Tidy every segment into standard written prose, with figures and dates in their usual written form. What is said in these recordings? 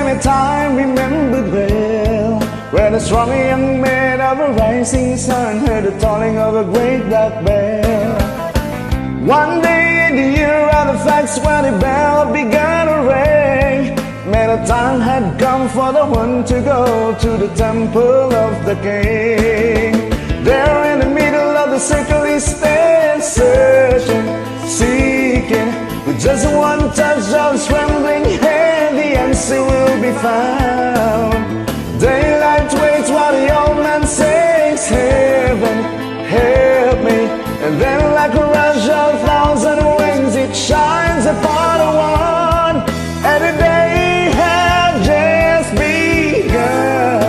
came a time remembered well, when a strong young man of a rising sun heard the tolling of a great black bell. One day in the year of the facts, when the bell began to ring, man, the time had come for the one to go to the temple of the king. There in the middle of the circle he stands, searching, seeking, with just one touch of his trembling hand, the answer will be found. Daylight waits while the old man says, heaven, help me. And then like a rush of thousand wings, it shines upon the one, and the day had just begun.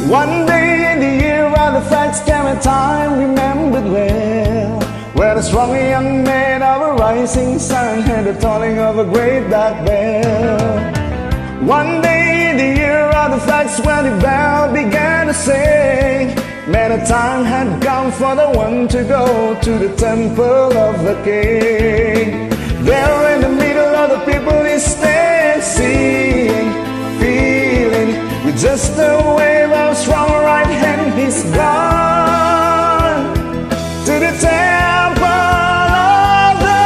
One day in the year of the facts came a time remembered well, where the strong young man of a rising sun heard the tolling of a great black bell. One day in the year of the facts, when the bell began to sing, man, the time had come for the one to go to the temple of the king. There in the middle of the people he stands, seeing, feeling, with just a wave of strong right hand, he's gone to the temple of the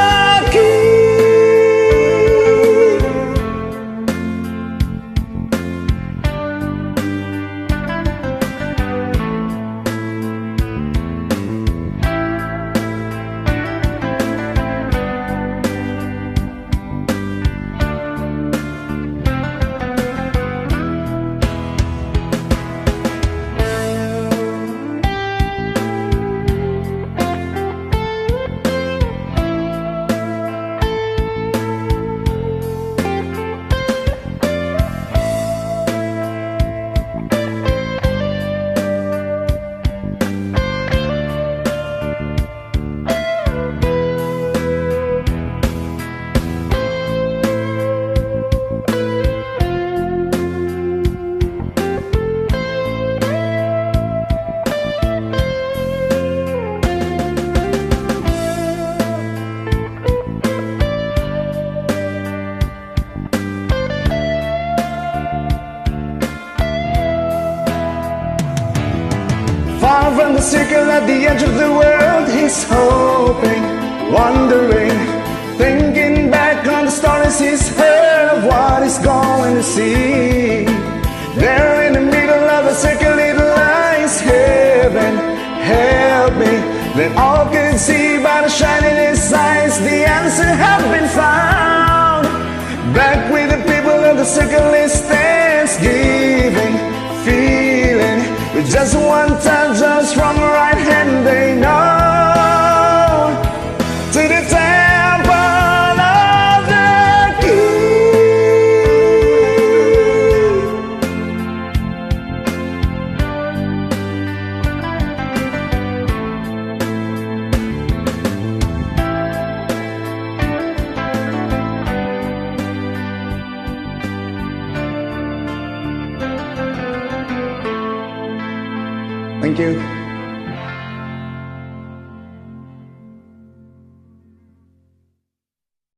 far from the circle at the edge of the world, he's hoping, wondering, thinking back on the stories he's heard of what he's going to see. There in the middle of the circle it lies, heaven, help me. Then all could see by the shine in his eyes, the answer had been found. Back with the people of the circle he stands, giving, feeling, with just one touch of strong right hand, they know to the temple of the Thank you.